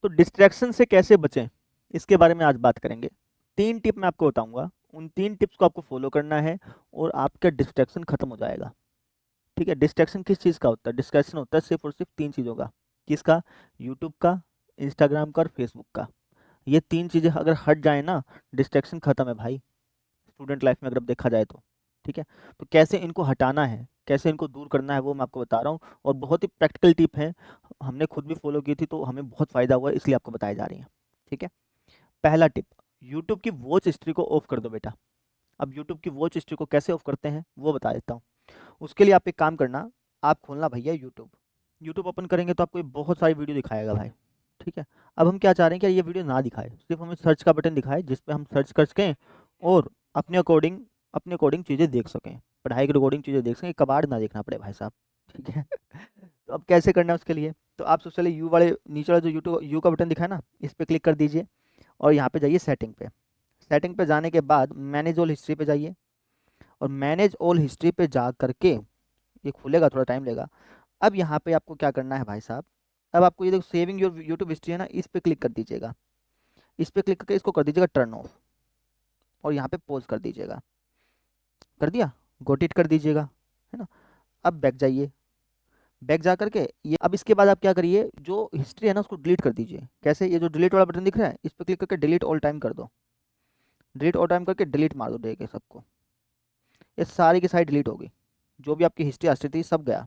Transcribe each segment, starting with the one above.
तो डिस्ट्रैक्शन से कैसे बचें, इसके बारे में आज बात करेंगे। 3 टिप मैं आपको बताऊँगा, उन 3 टिप्स को आपको फॉलो करना है और आपका डिस्ट्रैक्शन खत्म हो जाएगा। ठीक है, डिस्ट्रैक्शन किस चीज़ का होता है? डिस्ट्रैक्शन होता है सिर्फ़ और सिर्फ़ 3 चीज़ों का। किसका? यूट्यूब का, इंस्टाग्राम का और फेसबुक का। ये 3 चीज़ें अगर हट जाएँ ना, डिस्ट्रैक्शन खत्म है भाई, स्टूडेंट लाइफ में अगर अब देखा जाए तो। ठीक है? तो कैसे इनको हटाना है, कैसे इनको दूर करना है, वो मैं आपको बता रहा हूँ और बहुत ही प्रैक्टिकल टिप है। हमने खुद भी फॉलो की थी तो हमें बहुत फ़ायदा हुआ है, इसलिए आपको बताई जा रही हैं। ठीक है? पहला टिप, यूट्यूब की वॉच हिस्ट्री को ऑफ कर दो बेटा। अब यूट्यूब की वॉच हिस्ट्री को कैसे ऑफ करते हैं वो बता देता हूँ। उसके लिए आप एक काम करना, आप खोलना भैया यूट्यूब। यूट्यूब ओपन करेंगे तो आपको ये बहुत सारी वीडियो दिखाएगा भाई। ठीक है? अब हम क्या चाह रहे हैं कि ये वीडियो ना दिखाए, सिर्फ हमें सर्च का बटन दिखाए जिस पे हम सर्च कर सकें और अपने अकॉर्डिंग चीज़ें देख सकें, पढ़ाई के अकॉर्डिंग चीज़ें देख सकें, कबाड़ ना देखना पड़े भाई साहब। ठीक है? तो अब कैसे करना है उसके लिए, तो आप सबसे पहले यू वाले नीचे वाला जो यूट्यूब यू का बटन दिखा है ना, इस पे क्लिक कर दीजिए और यहाँ पे जाइए सेटिंग पे। सेटिंग पे जाने के बाद मैनेज ऑल हिस्ट्री पे जाइए और मैनेज ऑल हिस्ट्री पे जा करके ये खुलेगा, थोड़ा टाइम लेगा। अब यहाँ पे आपको क्या करना है भाई साहब, अब आपको ये देखो सेविंग योर यूट्यूब हिस्ट्री है ना, इस पे क्लिक कर दीजिएगा। इस पे क्लिक करके इसको कर दीजिएगा टर्न ऑफ और यहाँ पे पॉज कर दीजिएगा। कर दिया? गॉट इट कर दीजिएगा, है ना? अब बैक जाइए, बैक जा करके ये अब इसके बाद आप क्या करिए, जो हिस्ट्री है ना उसको डिलीट कर दीजिए। कैसे? ये जो डिलीट वाला बटन दिख रहा है इस पे क्लिक करके डिलीट ऑल टाइम कर दो। डिलीट ऑल टाइम करके डिलीट मार दो देके सबको, ये सारी की सारी डिलीट होगी। जो भी आपकी हिस्ट्री हिस्ट्री थी सब गया,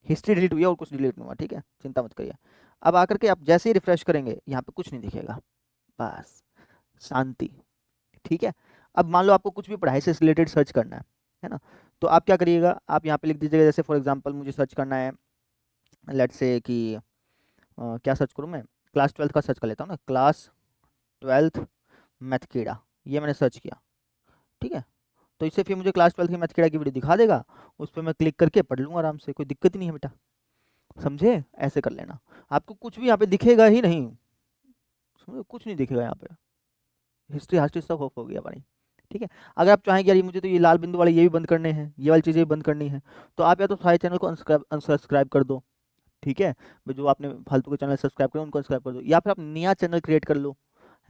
हिस्ट्री डिलीट हुई है और कुछ डिलीट नहीं हुआ। ठीक है, चिंता मत करिए। अब आकर के आप जैसे ही रिफ्रेश करेंगे यहाँ पे कुछ नहीं दिखेगा, बस शांति। ठीक है? अब मान लो आपको कुछ भी पढ़ाई से रिलेटेड सर्च करना है ना? तो आप क्या करिएगा, आप यहाँ पे लिख दीजिएगा, जैसे फॉर एग्जांपल मुझे सर्च करना है, लेट्स से कि क्या सर्च करूँ मैं, क्लास 12th का सर्च कर लेता हूँ ना, क्लास 12th मैथ कीड़ा, ये मैंने सर्च किया। ठीक है? तो इससे फिर मुझे क्लास 12th की मैथ कीड़ा की वीडियो दिखा देगा, उस पर मैं क्लिक करके पढ़ लूँगा आराम से, कोई दिक्कत ही नहीं है बेटा। समझे? ऐसे कर लेना, आपको कुछ भी यहाँ पे दिखेगा ही नहीं, समझे? कुछ नहीं दिखेगा यहाँ पे, हिस्ट्री हास्ट्री सब ऑफ हो गया भाई। ठीक है? अगर आप चाहें कि यार ये मुझे तो ये लाल बिंदु वाले ये भी बंद करने हैं, ये वाली चीज़ें भी बंद करनी है, तो आप या तो सारे चैनल को अनसब्सक्राइब कर दो। ठीक है? जो आपने फालतू के चैनल सब्सक्राइब करे उनको सब्सक्राइब कर दो, या फिर आप नया चैनल क्रिएट कर लो,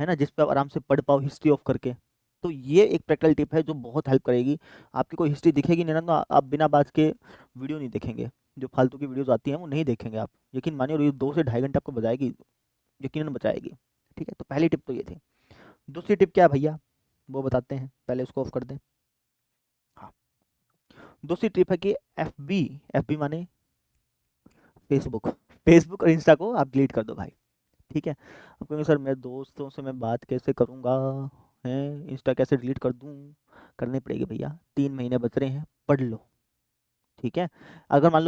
है ना, जिस पे आप आराम से पढ़ पाओ हिस्ट्री ऑफ करके। तो ये एक प्रैक्टिकल टिप है जो बहुत हेल्प करेगी। आपकी कोई हिस्ट्री दिखेगी नहीं ना, तो आप बिना बात के वीडियो नहीं देखेंगे, जो फालतू की वीडियोस आती हैं वो नहीं देखेंगे आप, यकीन मानिए, और ये 2 से ढाई घंटे आपको बचाएगी, यकीनन बचाएगी। ठीक है? तो पहली टिप तो ये थी। दूसरी टिप क्या है भैया, वो बताते हैं, पहले उसको ऑफ कर दें। हाँ, दूसरी टिप है कि एफ बी माने फेसबुक, फेसबुक और इंस्टा को आप डिलीट कर दो भाई। ठीक है? अब कहेंगे सर मैं दोस्तों से मैं बात कैसे करूँगा, हैं इंस्टा कैसे डिलीट कर दूँ, करनी पड़ेगी भैया, 3 महीने बच रहे हैं, पढ़ लो। ठीक है? अगर मान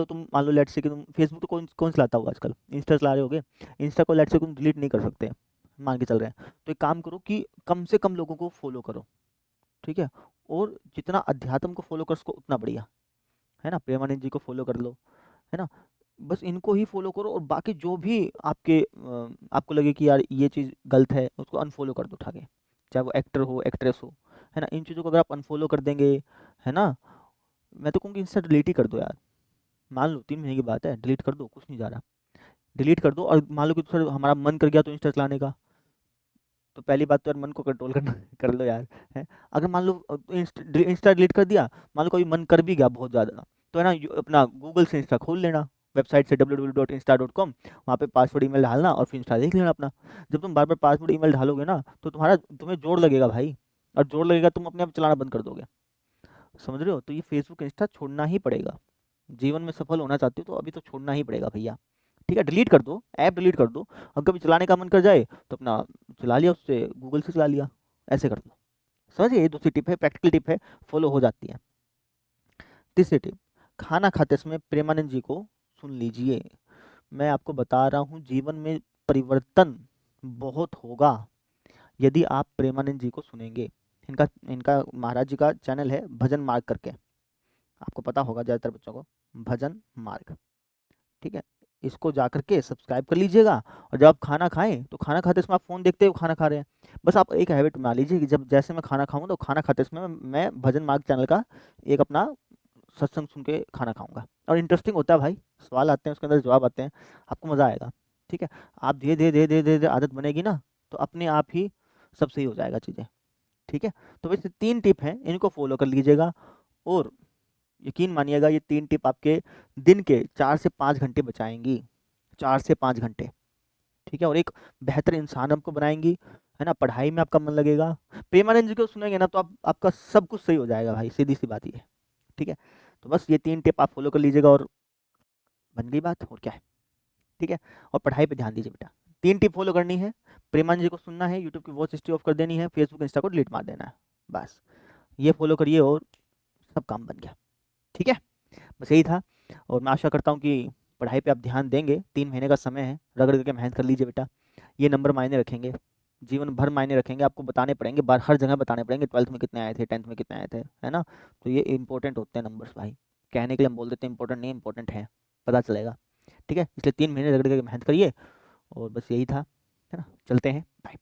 लो लेट्स से कि तुम फेसबुक तो कौन कौन चलाता होगा आजकल, इंस्टा चला रहे होगे, इंस्टा को लेट्स से तुम डिलीट नहीं कर सकते, मान के चल रहे हैं, तो एक काम करो कि कम से कम लोगों को फॉलो करो। ठीक है? और जितना अध्यात्म को फॉलो कर सको उतना बढ़िया, है ना? प्रेमानंद जी को फॉलो कर लो, है ना? बस इनको ही फॉलो करो और बाकी जो भी आपको लगे कि यार ये चीज़ गलत है उसको अनफॉलो कर दो उठा के, चाहे वो एक्टर हो एक्ट्रेस हो, है ना? इन चीज़ों को अगर आप अनफॉलो कर देंगे, है ना, मैं तो कहूँगी इंस्टा डिलीट ही कर दो यार। मान लो 3 महीने की बात है, डिलीट कर दो, कुछ नहीं जा रहा, डिलीट कर दो। और मान लो कि सर हमारा मन कर गया तो इंस्टा चलाने का, तो पहली बात तो यार मन को कंट्रोल करना कर लो यार, है? अगर मान लो इंस्टा डिलीट कर दिया, मान लो कभी मन कर भी गया बहुत ज़्यादा, तो है ना, अपना गूगल से इंस्टा खोल लेना, वेबसाइट से www.insta.com, वहाँ पे पासवर्ड ईमेल डालना और फिर इंस्टा देख लेना अपना। जब तुम बार बार पासवर्ड ईमेल डालोगे ना तो तुम्हें जोर लगेगा भाई, और जोर लगेगा तुम अपने आप चलाना बंद कर दोगे। समझ रहे हो? तो ये फेसबुक इंस्टा छोड़ना ही पड़ेगा, जीवन में सफल होना चाहते हो तो अभी तो छोड़ना ही पड़ेगा भैया। ठीक है? डिलीट कर दो, ऐप डिलीट कर दो, और कभी चलाने का मन कर जाए तो अपना चला लिया, उससे गूगल से चला लिया, ऐसे कर दो। समझिए? ये दूसरी टिप है, प्रैक्टिकल टिप है, फॉलो हो जाती है। तीसरी टिप, खाना खाते समय प्रेमानंद जी को सुन लीजिए। मैं आपको बता रहा हूँ जीवन में परिवर्तन बहुत होगा यदि आप प्रेमानंद जी को सुनेंगे। इनका इनका महाराज जी का चैनल है भजन मार्ग करके, आपको पता होगा ज़्यादातर बच्चों को, भजन मार्ग। ठीक है? इसको जा करके सब्सक्राइब कर लीजिएगा, और जब आप खाना खाएं तो खाना खाते समय आप फ़ोन देखते हुए खाना खा रहे हैं, बस आप एक हैबिट बना लीजिए कि जब जैसे मैं खाना खाऊं तो खाना खाते समय मैं भजन मार्ग चैनल का एक अपना सत्संग सुन के खाना खाऊंगा। और इंटरेस्टिंग होता है भाई, सवाल आते हैं उसके अंदर जवाब आते हैं, आपको मज़ा आएगा। ठीक है, आप धीरे धीरे धीरे धीरे धीरे धीरे आदत बनेगी ना, तो अपने आप ही सब सही हो जाएगा चीज़ें। ठीक है, तो वैसे 3 टिप हैं, इनको फॉलो कर लीजिएगा और यकीन मानिएगा ये 3 टिप आपके दिन के 4 से 5 घंटे बचाएँगी, 4 से 5 घंटे। ठीक है, और एक बेहतर इंसान आपको बनाएँगी, है ना? पढ़ाई में आपका मन लगेगा। प्रेमानंद जी को सुनेंगे ना तो आपका सब कुछ सही हो जाएगा भाई, सीधी-सी बात ये है। ठीक है, तो बस ये 3 टिप आप फॉलो कर लीजिएगा और बन गई बात, और क्या है। ठीक है, और पढ़ाई पे ध्यान दीजिए बेटा। 3 टिप फॉलो करनी है, प्रेमानंद जी को सुनना है, यूट्यूब की वॉच हिस्ट्री ऑफ कर देनी है, फेसबुक, इंस्टा को डिलीट मार देना है। बस, ये फॉलो करिए और सब काम बन गया। ठीक है, बस यही था और मैं आशा करता हूँ कि पढ़ाई पे आप ध्यान देंगे। 3 महीने का समय है, रगड़ के मेहनत कर लीजिए बेटा। ये नंबर मायने रखेंगे, जीवन भर मायने रखेंगे, आपको बताने पड़ेंगे, बार हर जगह बताने पड़ेंगे, 12th में कितने आए थे, 10th में कितने आए थे, है ना? तो ये इंपॉर्टेंट होते हैं नंबर्स भाई। कहने के लिए हम बोल देते हैं इंपॉर्टेंट नहीं, इंपॉर्टेंट है, पता चलेगा। ठीक है, इसलिए 3 महीने रगड़ के मेहनत करिए और बस यही था, है ना? चलते हैं, बाय।